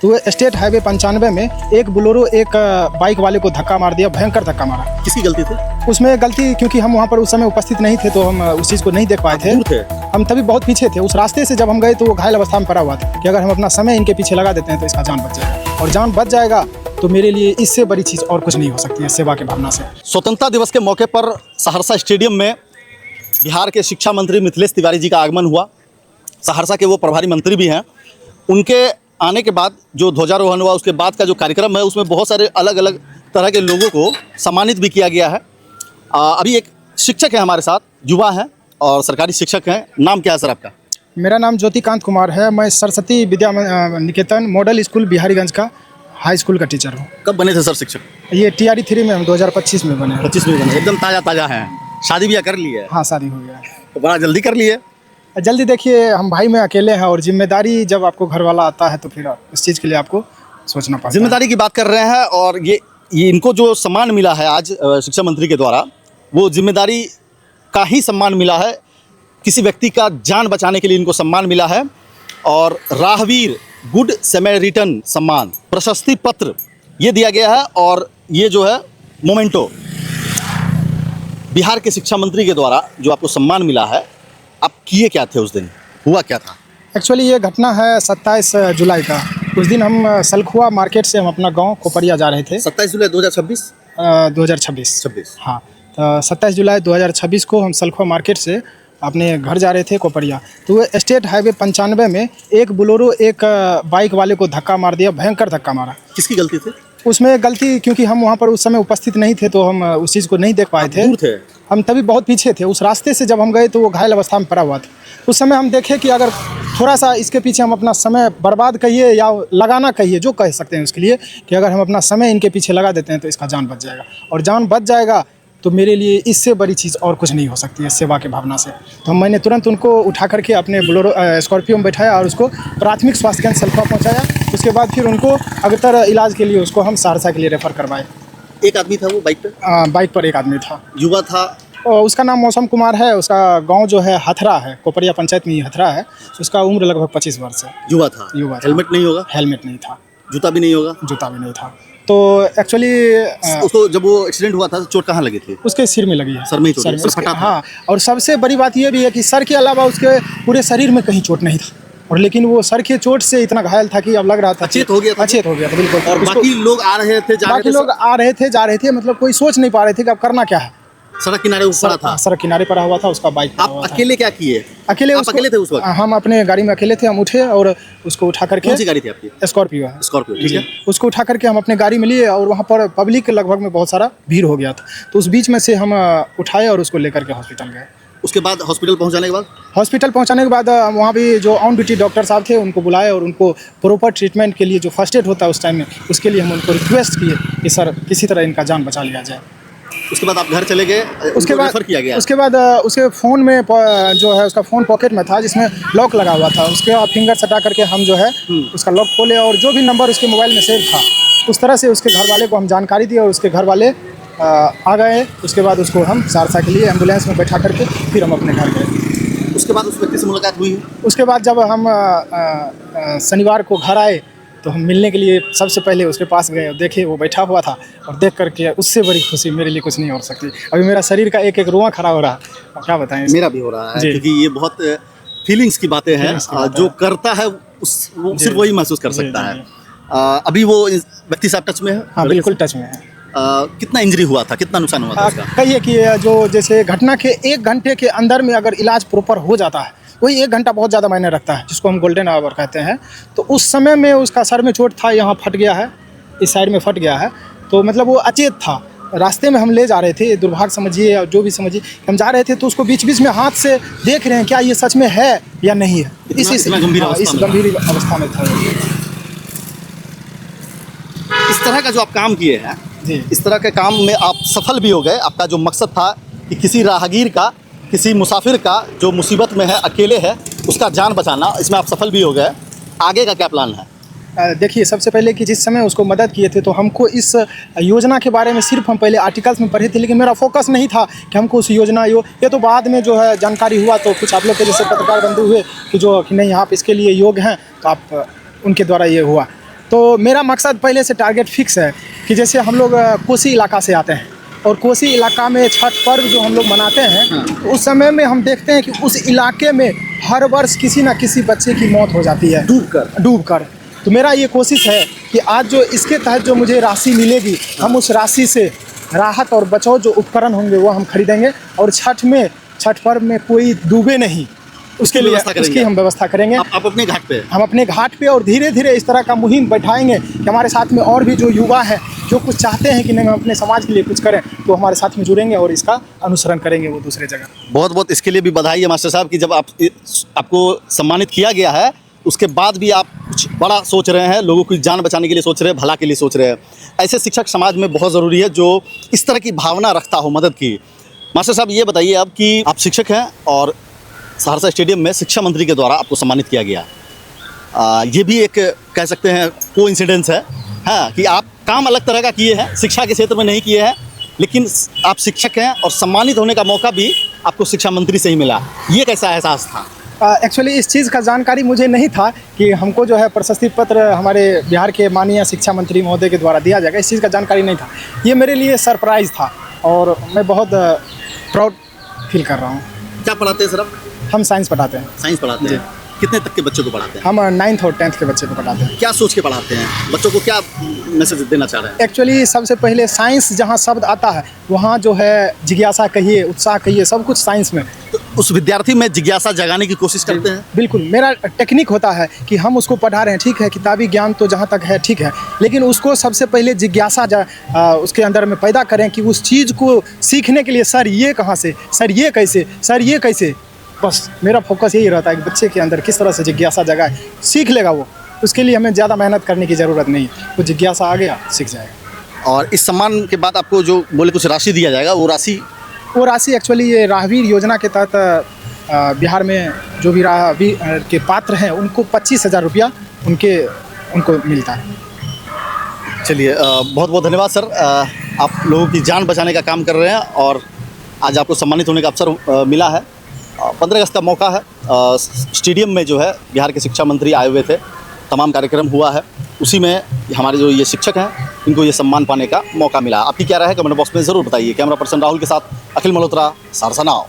तो state highway 95 में एक बोलेरो एक बाइक वाले को धक्का मार दिया, भयंकर धक्का मारा। किसकी गलती थी? उसमें गलती क्योंकि हम वहाँ पर उस समय उपस्थित नहीं थे तो हम उस चीज़ को नहीं देख पाए थे। हम तभी बहुत पीछे थे। उस रास्ते से जब हम गए तो वो घायल अवस्था में पड़ा हुआ था कि अगर हम अपना समय इनके पीछे लगा देते हैं तो इसका जान बच जाएगा, और जान बच जाएगा तो मेरे लिए इससे बड़ी चीज़ और कुछ नहीं हो सकती है सेवा की भावना से। स्वतंत्रता दिवस के मौके पर सहरसा स्टेडियम में बिहार के शिक्षा मंत्री मिथिलेश तिवारी जी का आगमन हुआ। सहरसा के वो प्रभारी मंत्री भी हैं। उनके आने के बाद जो ध्वजारोहण हुआ, उसके बाद का जो कार्यक्रम है उसमें बहुत सारे अलग अलग तरह के लोगों को सम्मानित भी किया गया है। अभी एक शिक्षक है हमारे साथ, युवा हैं और सरकारी शिक्षक हैं। नाम क्या है सर आपका? मेरा नाम ज्योतिकांत कुमार है। मैं सरस्वती विद्या निकेतन मॉडल स्कूल बिहारीगंज का हाई स्कूल का टीचर हूँ। कब बने थे सर शिक्षक? ये TRE 3 में हम 2025 में बने। 25 में बने, एकदम ताज़ा हैं। शादी ब्याह कर ली है? हाँ, शादी हो गया है। तो बड़ा जल्दी कर लिए। जल्दी देखिए, हम भाई में अकेले हैं और जिम्मेदारी जब आपको घर वाला आता है तो फिर उस चीज़ के लिए आपको सोचना पड़ता है। जिम्मेदारी की बात कर रहे हैं और ये इनको जो सम्मान मिला है आज शिक्षा मंत्री के द्वारा, वो जिम्मेदारी का ही सम्मान मिला है। किसी व्यक्ति का जान बचाने के लिए इनको सम्मान मिला है और राहवीर गुड समैरिटन सम्मान प्रशस्ति पत्र ये दिया गया है। और ये जो है मोमेंटो बिहार के शिक्षा मंत्री के द्वारा जो आपको सम्मान मिला है, आप किए क्या थे उस दिन, हुआ क्या था? एक्चुअली ये घटना है 27 जुलाई का। उस दिन हम सलखुआ मार्केट से हम अपना गांव कोपरिया जा रहे थे। 27 जुलाई 2026? 2026। हाँ, तो 27 जुलाई 2026 को हम सलखुआ मार्केट से अपने घर जा रहे थे कोपरिया। तो स्टेट हाईवे 95 में एक बोलेरो एक बाइक वाले को धक्का मार दिया, भयंकर धक्का मारा। किसकी गलती थी? उसमें गलती क्योंकि हम वहाँ पर उस समय उपस्थित नहीं थे तो हम उस चीज़ को नहीं देख पाए थे। दूर थे? हम तभी बहुत पीछे थे। उस रास्ते से जब हम गए तो वो घायल अवस्था में पड़ा हुआ था। उस समय हम देखे कि अगर थोड़ा सा इसके पीछे हम अपना समय बर्बाद कहिए या लगाना कहिए, जो कह सकते हैं उसके लिए, कि अगर हम अपना समय इनके पीछे लगा देते हैं तो इसका जान बच जाएगा, और जान बच जाएगा तो मेरे लिए इससे बड़ी चीज़ और कुछ नहीं हो सकती है सेवा की भावना से। तो मैंने तुरंत उनको उठा करके अपने बोलेरो स्कॉर्पियो में बैठाया और उसको प्राथमिक स्वास्थ्य केंद्र सलखुआ पहुँचाया। उसके बाद फिर उनको अगतर इलाज के लिए उसको हम सहरसा के लिए रेफ़र करवाए। एक आदमी था वो बाइक पे? बाइक पर एक आदमी था, युवा था। और उसका नाम मौसम कुमार है। उसका गांव जो है हथरा है, कोपरिया पंचायत में ही हथरा है। उसका उम्र लगभग 25 वर्ष है। युवा था। हेलमेट नहीं होगा? हेलमेट नहीं था। जूता भी नहीं होगा? जूता भी नहीं था। तो एक्चुअली उसको जब वो एक्सीडेंट हुआ था चोट कहाँ लगी थी? उसके सिर में लगी है। सर में चोट फटा था? हाँ, और सबसे बड़ी बात ये भी है कि सर के अलावा उसके पूरे शरीर में कहीं चोट नहीं था, और लेकिन वो सर के चोट से इतना घायल था कि अब लग रहा था अचेत हो गया था बिल्कुल। और बाकी लोग आ रहे थे, जा रहे थे, मतलब कोई सोच नहीं पा रहे थे कि अब करना क्या है। सड़क किनारे ऊपर था? सड़क किनारे पड़ा हुआ था, उसका बाइक। आप अकेले क्या किए? अकेले थे उस वक्त? हम अपने गाड़ी में अकेले थे। हम उठे और उसको उठा करके। कौन सी गाड़ी थी आपकी? स्कॉर्पियो। ठीक है। उसको उठा करके हम अपने गाड़ी में लिए और वहाँ पर पब्लिक लगभग में बहुत सारा भीड़ हो गया था, तो उस बीच में से हम उठाए और उसको लेकर के हॉस्पिटल गए। उसके बाद हॉस्पिटल पहुंचाने के बाद वहाँ भी जो ऑन ड्यूटी डॉक्टर साहब थे उनको बुलाए और उनको प्रॉपर ट्रीटमेंट के लिए जो फर्स्ट एड होता है उस टाइम में, उसके लिए हम उनको रिक्वेस्ट किए कि सर किसी तरह इनका जान बचा लिया जाए। उसके बाद आप घर चले गए? उसके बाद रेफर किया गया? उसके बाद उसके फ़ोन में जो है उसका फ़ोन पॉकेट में था जिसमें लॉक लगा हुआ था। उसके फिंगर सटा करके हम जो है उसका लॉक खोले और जो भी नंबर उसके मोबाइल में सेव था उस तरह से उसके घर वाले को हम जानकारी दी और उसके घर वाले आ गए। उसके बाद उसको हम सहरसा के लिए एम्बुलेंस में बैठा करके फिर हम अपने घर गए। उसके बाद उस व्यक्ति से मुलाकात हुई? उसके बाद जब हम शनिवार को घर आए तो हम मिलने के लिए सबसे पहले उसके पास गए और देखे वो बैठा हुआ था, और देख करके उससे बड़ी खुशी मेरे लिए कुछ नहीं हो सकती। अभी मेरा शरीर का एक एक रोआ खड़ा हो रहा है, अब क्या बताएं। मेरा भी हो रहा है क्योंकि ये बहुत फीलिंग्स की बातें हैं। जो करता है वो सिर्फ वही महसूस कर सकता है। अभी वो व्यक्ति साहब टच में है? हाँ, बिल्कुल टच में है। कितना इंजरी हुआ था, कितना नुकसान हुआ था उसका? कहिए कि जो जैसे घटना के 1 घंटे के अंदर में अगर इलाज प्रॉपर हो जाता है, वही 1 घंटा बहुत ज़्यादा मायने रखता है, जिसको हम गोल्डन आवर कहते हैं। तो उस समय में उसका सर में चोट था, यहाँ फट गया है, इस साइड में फट गया है, तो मतलब वो अचेत था। रास्ते में हम ले जा रहे थे, दुर्भाग्य समझिए या जो भी समझिए, हम जा रहे थे तो उसको बीच बीच में हाथ से देख रहे हैं क्या ये सच में है या नहीं है। इस गंभीर अवस्था में था। इस तरह का जो आप काम किए हैं, इस तरह के काम में आप सफल भी हो गए। आपका जो मकसद था कि किसी राहगीर का, किसी मुसाफिर का जो मुसीबत में है, अकेले है, उसका जान बचाना, इसमें आप सफल भी हो गए। आगे का क्या प्लान है? देखिए, सबसे पहले कि जिस समय उसको मदद किए थे तो हमको इस योजना के बारे में सिर्फ हम पहले आर्टिकल्स में पढ़े थे, लेकिन मेरा फोकस नहीं था कि हमको उस योजना ये तो बाद में जो है जानकारी हुआ, तो कुछ आप लोग के जैसे पत्रकार बंधु हुए कि नहीं आप इसके लिए योग्य हैं, तो आप उनके द्वारा ये हुआ। तो मेरा मकसद पहले से टारगेट फिक्स है कि जैसे हम लोग कोसी इलाका से आते हैं और कोसी इलाका में छठ पर्व जो हम लोग मनाते हैं, तो उस समय में हम देखते हैं कि उस इलाके में हर वर्ष किसी न किसी बच्चे की मौत हो जाती है डूब कर। तो मेरा ये कोशिश है कि आज जो इसके तहत जो मुझे राशि मिलेगी, हम उस राशि से राहत और बचाव जो उपकरण होंगे वो हम खरीदेंगे और छठ पर्व में कोई डूबे नहीं, उसके लिए उसकी हम व्यवस्था करेंगे। आप अपने घाट पे? हम अपने घाट पे, और धीरे धीरे इस तरह का मुहिम बैठाएंगे कि हमारे साथ में और भी जो युवा हैं जो कुछ चाहते हैं कि नहीं हम अपने समाज के लिए कुछ करें, तो हमारे साथ में जुड़ेंगे और इसका अनुसरण करेंगे वो दूसरे जगह। बहुत बहुत इसके लिए भी बधाई है मास्टर साहब कि जब आपको सम्मानित किया गया है उसके बाद भी आप कुछ बड़ा सोच रहे हैं, लोगों की जान बचाने के लिए सोच रहे हैं, भला के लिए सोच रहे हैं। ऐसे शिक्षक समाज में बहुत ज़रूरी है जो इस तरह की भावना रखता हो मदद की। मास्टर साहब ये बताइए अब कि आप शिक्षक हैं और सहरसा स्टेडियम में शिक्षा मंत्री के द्वारा आपको सम्मानित किया गया। ये भी एक कह सकते हैं कोइंसिडेंस है, हाँ, कि आप काम अलग तरह का किए हैं, शिक्षा के क्षेत्र में नहीं किए हैं, लेकिन आप शिक्षक हैं और सम्मानित होने का मौका भी आपको शिक्षा मंत्री से ही मिला। ये कैसा एहसास था? एक्चुअली इस चीज़ का जानकारी मुझे नहीं था कि हमको जो है प्रशस्ति पत्र हमारे बिहार के माननीय शिक्षा मंत्री महोदय के द्वारा दिया जाएगा। इस चीज़ का जानकारी नहीं था, ये मेरे लिए सरप्राइज़ था और मैं बहुत प्राउड फील कर रहा हूँ। क्या पढ़ाते हैं सर आप? हम साइंस पढ़ाते हैं। साइंस पढ़ाते हैं। कितने तक के बच्चों को पढ़ाते हैं? हम 9th और 10th के बच्चे को पढ़ाते हैं। क्या सोच के पढ़ाते हैं? बच्चों को क्या मैसेज देना चाह रहे हैं? एक्चुअली सबसे पहले साइंस जहाँ शब्द आता है वहाँ जो है जिज्ञासा कहिए, उत्साह कहिए, सब कुछ साइंस में। तो उस विद्यार्थी में जिज्ञासा जगाने की कोशिश करते हैं? बिल्कुल, मेरा टेक्निक होता है कि हम उसको पढ़ा रहे हैं, ठीक है, किताबी ज्ञान तो जहाँ तक है ठीक है, लेकिन उसको सबसे पहले जिज्ञासा उसके अंदर में पैदा करें कि उस चीज़ को सीखने के लिए सर ये कहाँ से, सर ये कैसे, सर ये कैसे। बस मेरा फोकस यही रहता है कि बच्चे के अंदर किस तरह से जिज्ञासा जगाए, सीख लेगा वो। उसके लिए हमें ज़्यादा मेहनत करने की ज़रूरत नहीं, वो जिज्ञासा आ गया सीख जाएगा। और इस सम्मान के बाद आपको जो बोले कुछ राशि दिया जाएगा, वो राशि एक्चुअली ये राहवीर योजना के तहत बिहार में जो भी राहवीर के पात्र हैं उनको 25,000 रुपया उनको मिलता है। चलिए, बहुत बहुत धन्यवाद सर। आप लोगों की जान बचाने का काम कर रहे हैं और आज आपको सम्मानित होने का अवसर मिला है। 15 अगस्त का मौका है, स्टेडियम में जो है बिहार के शिक्षा मंत्री आए हुए थे, तमाम कार्यक्रम हुआ है, उसी में हमारे जो ये शिक्षक हैं इनको ये सम्मान पाने का मौका मिला। आपकी क्या राय है कमेंट बॉक्स में ज़रूर बताइए। कैमरा पर्सन राहुल के साथ अखिल मल्होत्रा, सहरसा नाउ।